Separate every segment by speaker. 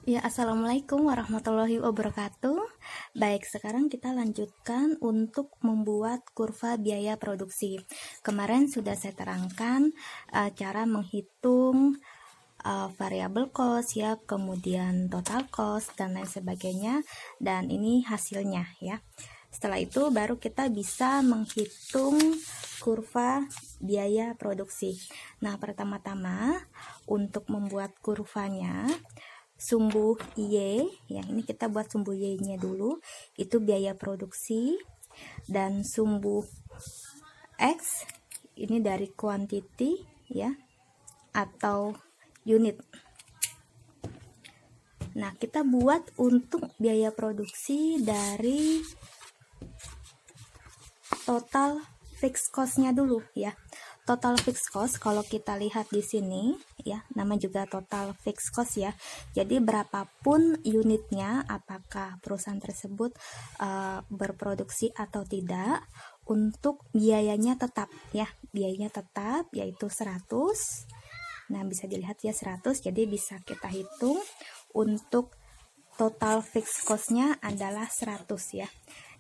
Speaker 1: Ya, assalamualaikum warahmatullahi wabarakatuh. Baik, sekarang kita lanjutkan untuk membuat kurva biaya produksi. Kemarin sudah saya terangkan cara menghitung variable cost ya, kemudian total cost dan lain sebagainya, dan ini hasilnya ya. Setelah itu baru kita bisa menghitung kurva biaya produksi. Nah, pertama-tama untuk membuat kurvanya, sumbu Y ya, ini kita buat sumbu Y nya dulu, itu biaya produksi, dan sumbu X ini dari quantity ya atau unit. Nah, kita buat untuk biaya produksi dari total fixed cost-nya dulu ya. Total fixed cost kalau kita lihat di sini ya, nama juga total fixed cost ya. Jadi berapapun unitnya, apakah perusahaan tersebut berproduksi atau tidak, untuk biayanya tetap ya. Biayanya tetap yaitu 100. Nah, bisa dilihat ya 100. Jadi bisa kita hitung untuk total fixed cost-nya adalah 100 ya.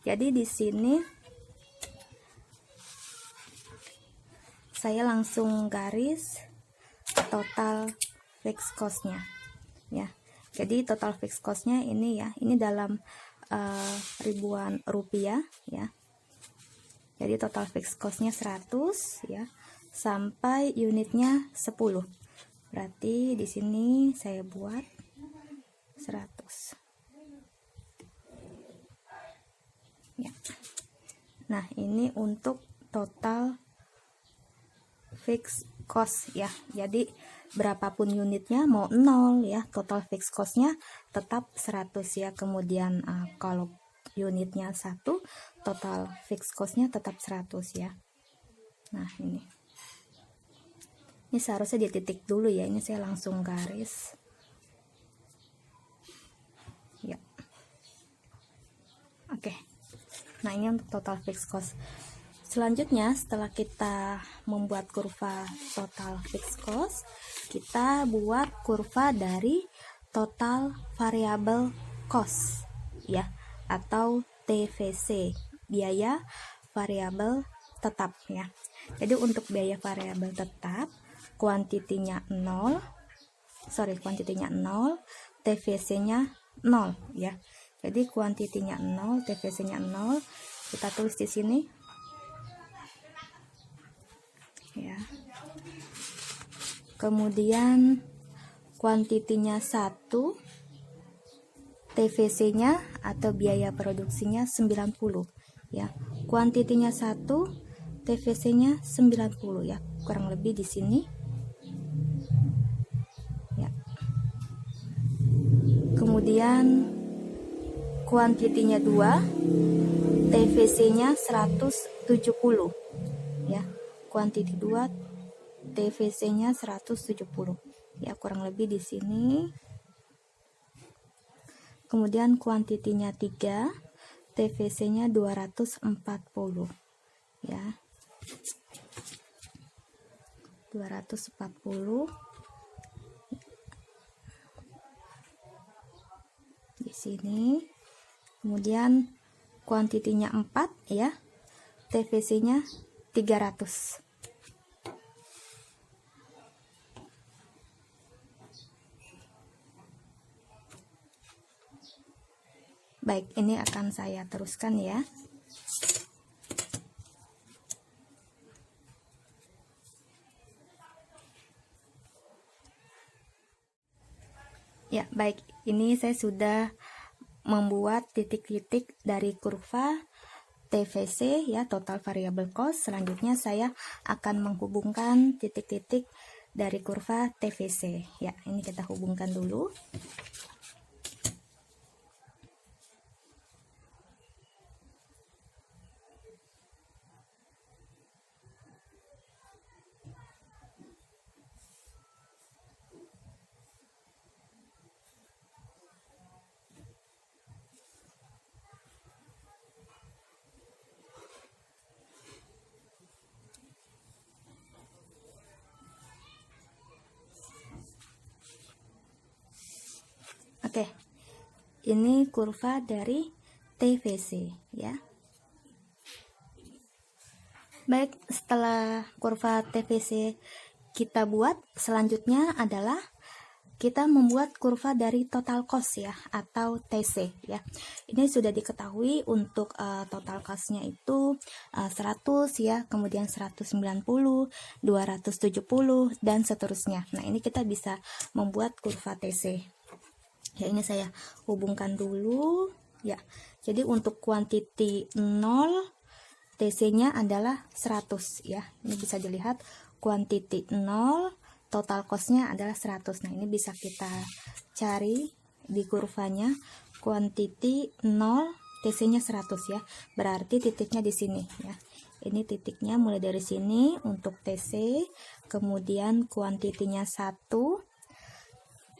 Speaker 1: Jadi di sini saya langsung garis total fixed cost-nya ya. Jadi total fixed cost-nya ini ya, ini dalam ribuan rupiah ya. Jadi total fixed cost-nya 100 ya, sampai unitnya 10. Berarti di sini saya buat 100 ya. Nah, ini untuk total fixed cost ya. Jadi berapapun unitnya, mau 0 ya, total fixed cost-nya tetap 100 ya. Kemudian kalau unitnya 1, total fixed cost-nya tetap 100 ya. Nah, ini seharusnya dititik dulu ya, ini saya langsung garis ya. Oke. Nah, ini untuk total fixed cost. Selanjutnya, setelah kita membuat kurva total fixed cost, kita buat kurva dari total variable cost ya, atau TVC, biaya variabel tetap ya. Jadi untuk biaya variabel tetap, kuantitinya 0, TVC-nya 0 ya. Jadi kuantitinya 0, TVC-nya 0, kita tulis di sini ya. Kemudian kuantitinya 1, TVC-nya atau biaya produksinya 90 ya. Kuantitinya 1, TVC-nya 90 ya. Kurang lebih di sini ya. Kemudian kuantitinya 2, TVC-nya 170 ya. Kuantiti 2, TVC-nya 170 ya, kurang lebih di sini. Kemudian kuantitinya 3, TVC-nya 240 ya. 240 di sini. Kemudian kuantitinya 4 ya, TVC-nya 300. Baik, ini akan saya teruskan ya. Ya, baik. Ini saya sudah membuat titik-titik dari kurva TVC ya, total variable cost. Selanjutnya saya akan menghubungkan titik-titik dari kurva TVC ya. Ini kita hubungkan dulu. Oke, ini kurva dari TVC ya. Baik, setelah kurva TVC kita buat, selanjutnya adalah kita membuat kurva dari total cost ya, atau TC ya. Ini sudah diketahui untuk total costnya itu 100 ya, kemudian 190, 270 dan seterusnya. Nah, ini kita bisa membuat kurva TC. Ya, ini saya hubungkan dulu ya. Jadi untuk kuantiti 0, TC-nya adalah 100 ya. Ini bisa dilihat kuantiti 0, total cost-nya adalah 100. Nah, ini bisa kita cari di kurvanya. Kuantiti 0, TC-nya 100 ya. Berarti titiknya di sini ya. Ini titiknya mulai dari sini untuk TC, kemudian kuantitinya 1,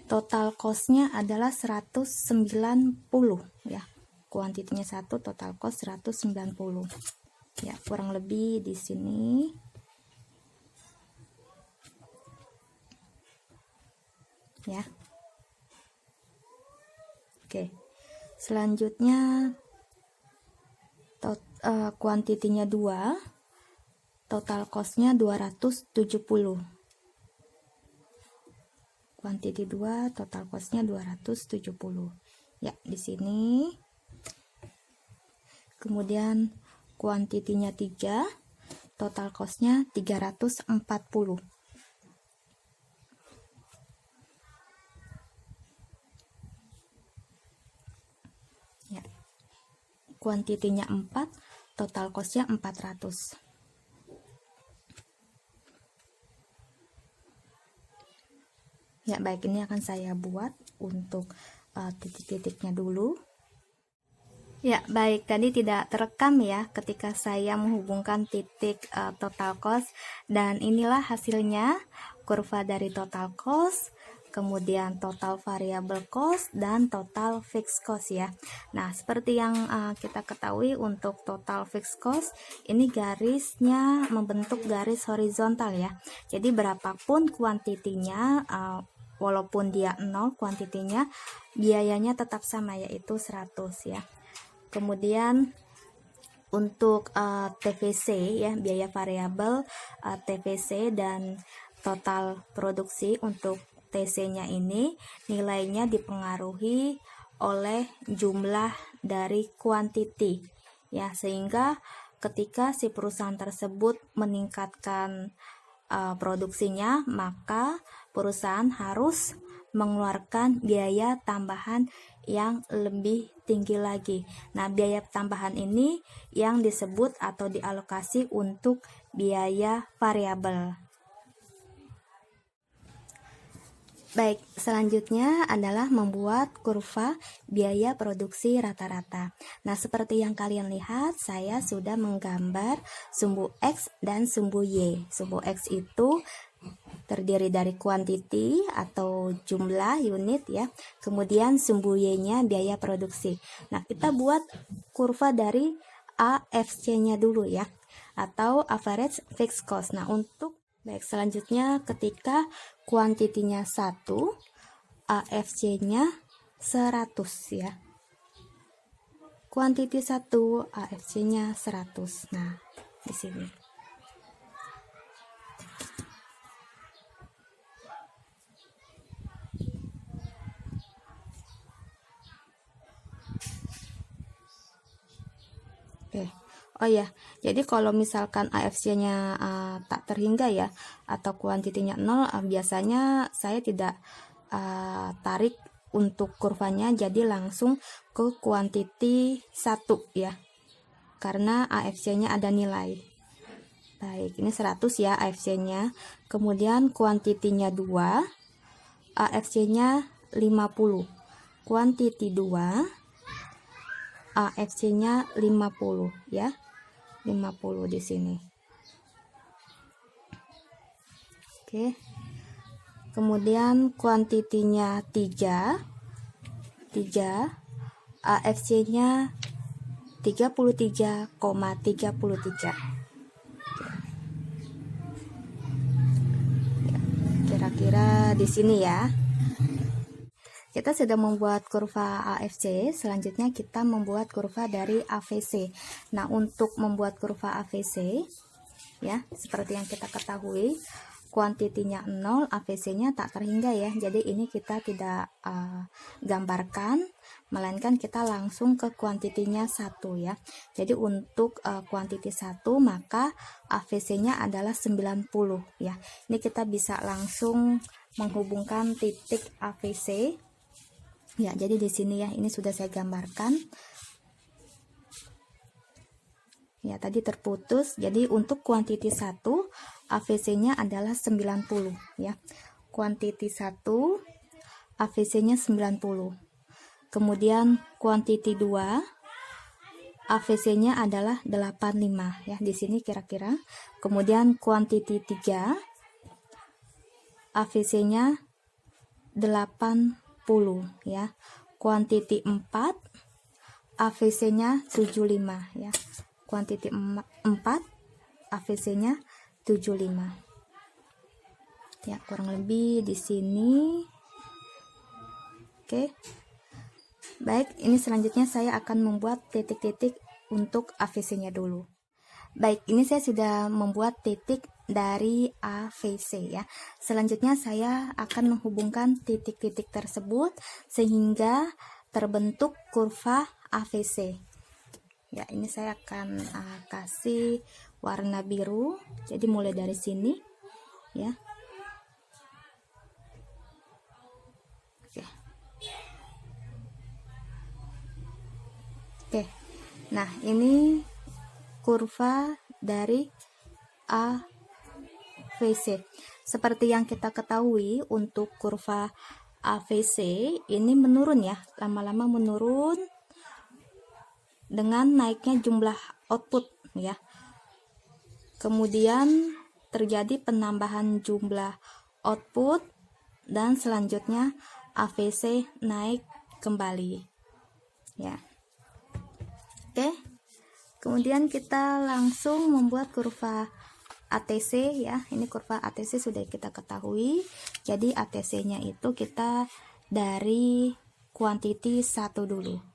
Speaker 1: total cost-nya adalah 190 ya. Kuantitinya 1, total cost 190. Ya, kurang lebih di sini. Ya. Oke. Selanjutnya kuantitinya 2, total cost-nya 270. Kuantiti 2, total cost-nya 270. Ya, di sini. Kemudian kuantitinya 3, total cost-nya 340. Ya. Kuantitinya 4, total cost-nya 400. Ya, baik, ini akan saya buat untuk titik-titiknya dulu. Ya, baik, tadi tidak terekam ya ketika saya menghubungkan titik total cost, dan inilah hasilnya kurva dari total cost, kemudian total variable cost dan total fixed cost ya. Nah, seperti yang kita ketahui untuk total fixed cost, ini garisnya membentuk garis horizontal ya. Jadi berapapun kuantitinya, walaupun dia 0 kuantitinya, biayanya tetap sama, yaitu 100 ya. Kemudian untuk TVC ya, biaya variabel TVC dan total produksi untuk TC-nya ini nilainya dipengaruhi oleh jumlah dari kuantiti ya, sehingga ketika si perusahaan tersebut meningkatkan produksinya, maka perusahaan harus mengeluarkan biaya tambahan yang lebih tinggi lagi. Nah, biaya tambahan ini yang disebut atau dialokasi untuk biaya variabel. Baik, selanjutnya adalah membuat kurva biaya produksi rata-rata. Nah, seperti yang kalian lihat, saya sudah menggambar sumbu X dan sumbu Y. Sumbu X itu terdiri dari kuantiti atau jumlah unit ya. Kemudian sumbu Y-nya biaya produksi. Nah, kita buat kurva dari AFC-nya dulu ya, atau average fixed cost. Nah, untuk baik, selanjutnya ketika kuantitinya 1, AFC-nya 100 ya. Kuantiti 1, AFC-nya 100. Nah, di sini. Oke. Oh ya, jadi kalau misalkan AFC-nya tak terhingga ya, atau kuantitinya 0, biasanya saya tidak tarik untuk kurvanya, jadi langsung ke kuantiti 1 ya, karena AFC-nya ada nilai. Baik, ini 100 ya AFC-nya. Kemudian kuantitinya 2, AFC-nya 50. Kuantiti 2, AFC-nya 50 ya. 50 di sini. Oke. Kemudian kuantitinya 3, AFC-nya 33,33. Kira-kira di sini ya. Kita sudah membuat kurva AFC, selanjutnya kita membuat kurva dari AVC. Nah, untuk membuat kurva AVC, ya, seperti yang kita ketahui, kuantitinya 0, AVC-nya tak terhingga ya. Jadi ini kita tidak gambarkan, melainkan kita langsung ke kuantitinya 1 ya. Jadi untuk kuantiti 1, maka AVC-nya adalah 90 ya. Ini kita bisa langsung menghubungkan titik AVC. Ya, jadi di sini ya, ini sudah saya gambarkan. Ya, tadi terputus. Jadi untuk kuantiti 1, AVC-nya adalah 90 ya. Kuantiti 1, AVC-nya 90. Kemudian kuantiti 2, AVC-nya adalah 85 ya, di sini kira-kira. Kemudian kuantiti 3, AVC-nya 80 ya. Kuantiti 4, AVC-nya 75 ya. Kuantiti 4, AVC-nya 75. Ya, kurang lebih di sini. Oke. Baik, ini selanjutnya saya akan membuat titik-titik untuk AVC-nya dulu. Baik, ini saya sudah membuat titik dari AVC ya. Selanjutnya saya akan menghubungkan titik-titik tersebut sehingga terbentuk kurva AVC. Ya, ini saya akan kasih warna biru. Jadi mulai dari sini ya. Oke. Oke. Nah, ini kurva dari AVC. Seperti yang kita ketahui, untuk kurva AVC ini menurun ya, lama-lama menurun dengan naiknya jumlah output ya. Kemudian terjadi penambahan jumlah output dan selanjutnya AVC naik kembali ya. Oke. Kemudian kita langsung membuat kurva ATC ya. Ini kurva ATC sudah kita ketahui. Jadi ATC-nya itu kita dari kuantiti 1 dulu.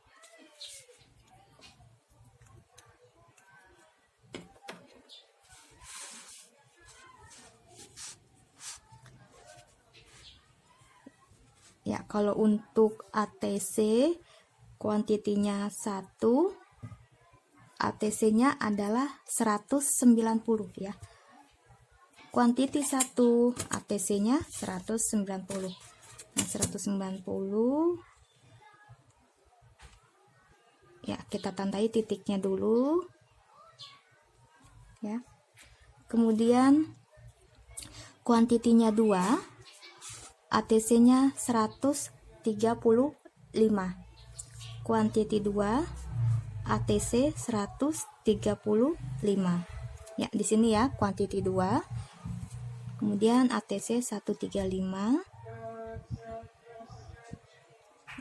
Speaker 1: Ya, kalau untuk ATC kuantitinya 1, ATC-nya adalah 190 ya. Kuantiti 1, ATC-nya 190. Nah, 190 ya, kita tandai titiknya dulu ya. Kemudian kuantitinya 2, ATC-nya 135. Kuantiti 2, ATC 135. Ya, di sini ya kuantiti 2. Kemudian ATC 135.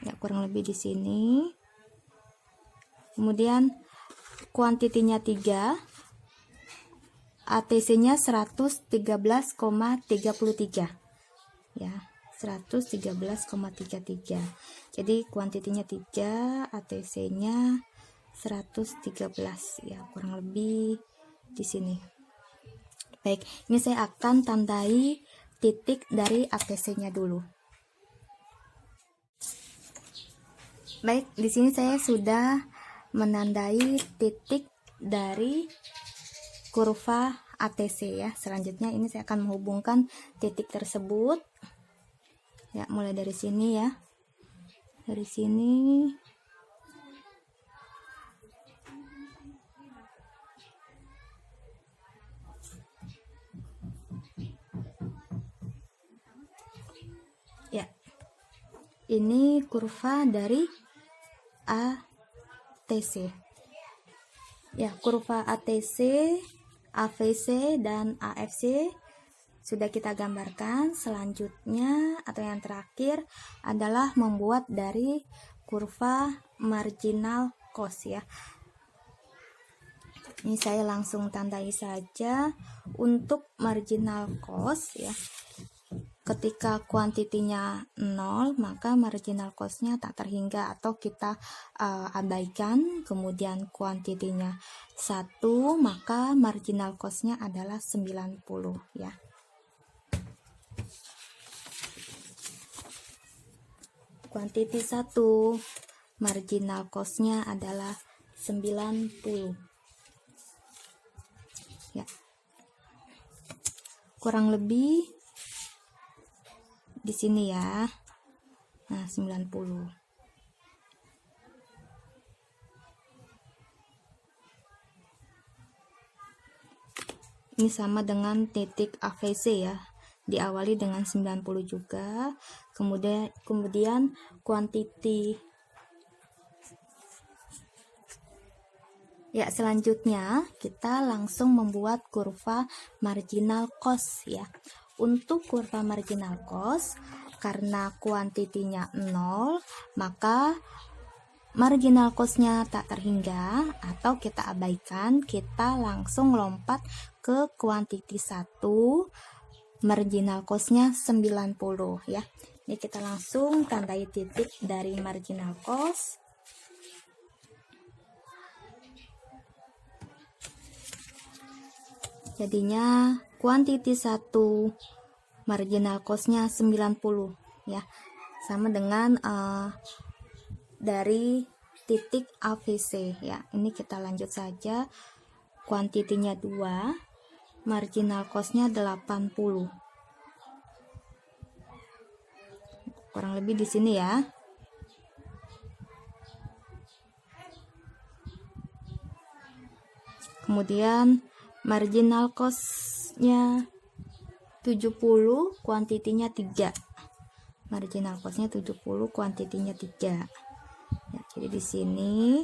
Speaker 1: Ya, kurang lebih di sini. Kemudian kuantitinya 3, ATC-nya 113,33. Ya, 113,33. Jadi kuantitinya 3, ATC-nya 113 ya, kurang lebih di sini. Baik, ini saya akan tandai titik dari ATC-nya dulu. Baik, di sini saya sudah menandai titik dari kurva ATC ya. Selanjutnya ini saya akan menghubungkan titik tersebut. Ya, mulai dari sini ya. Dari sini. Ya. Ini kurva dari ATC. Ya, kurva ATC, AVC dan AFC sudah kita gambarkan. Selanjutnya atau yang terakhir adalah membuat dari kurva marginal cost ya. Ini saya langsung tandai saja untuk marginal cost ya. ketika kuantitinya 0, maka marginal cost-nya tak terhingga atau kita abaikan. Kemudian kuantitinya 1, maka marginal cost-nya adalah 90 ya. Kuantiti 1, marginal cost-nya adalah 90 ya. Kurang lebih di sini ya. Nah, 90. Ini sama dengan titik AVC ya. Diawali dengan 90 juga. Kemudian kuantiti. Ya, selanjutnya kita langsung membuat kurva marginal cost ya. Untuk kurva marginal cost, karena kuantitinya 0, maka marginal cost-nya tak terhingga atau kita abaikan. Kita langsung lompat ke kuantiti 1, marginal cost-nya 90 ya. Ini kita langsung tandai titik dari marginal cost. Jadinya kuantiti 1, marginal cost-nya 90 ya. Sama dengan dari titik AVC ya. Ini kita lanjut saja. Kuantitinya 2, marginal cost-nya 80. Kurang lebih di sini ya. Kemudian marginal cost-nya 70, kuantitinya 3. Marginal cost-nya 70, kuantitinya 3. Ya, jadi di sini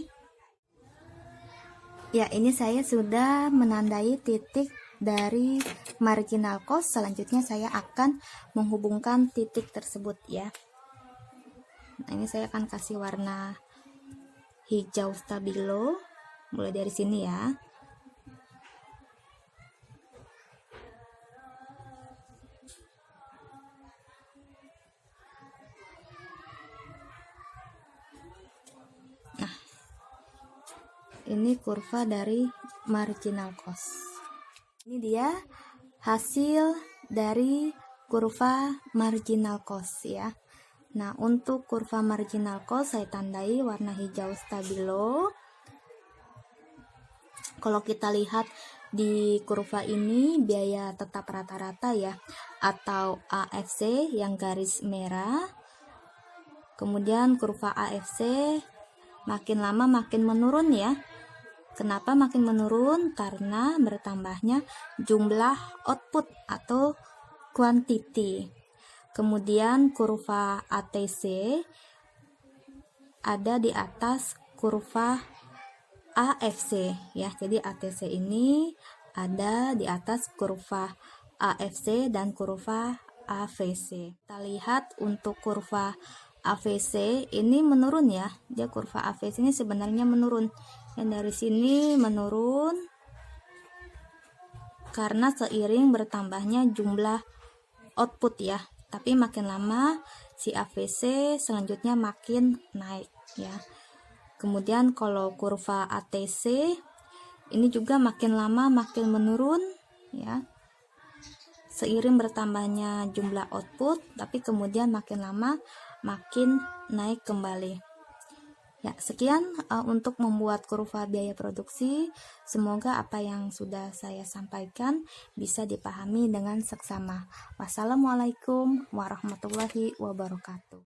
Speaker 1: ya, ini saya sudah menandai titik dari marginal cost. Selanjutnya saya akan menghubungkan titik tersebut ya. Nah, ini saya akan kasih warna hijau stabilo mulai dari sini ya. Nah, ini kurva dari marginal cost. Ini dia hasil dari kurva marginal cost ya. Nah, untuk kurva marginal cost saya tandai warna hijau stabilo. Kalau kita lihat di kurva ini, biaya tetap rata-rata ya, atau AFC yang garis merah. Kemudian kurva AFC makin lama makin menurun ya. Kenapa makin menurun? Karena bertambahnya jumlah output atau quantity. Kemudian kurva ATC ada di atas kurva AFC ya. Jadi ATC ini ada di atas kurva AFC dan kurva AVC. Kita lihat untuk kurva AVC ini menurun ya. Dia kurva AVC ini sebenarnya menurun. Dan dari sini menurun karena seiring bertambahnya jumlah output ya. Tapi makin lama si AVC selanjutnya makin naik ya. Kemudian kalau kurva ATC ini juga makin lama makin menurun ya. Seiring bertambahnya jumlah output, tapi kemudian makin lama makin naik kembali. Ya, sekian untuk membuat kurva biaya produksi. Semoga apa yang sudah saya sampaikan bisa dipahami dengan seksama. Wassalamualaikum warahmatullahi wabarakatuh.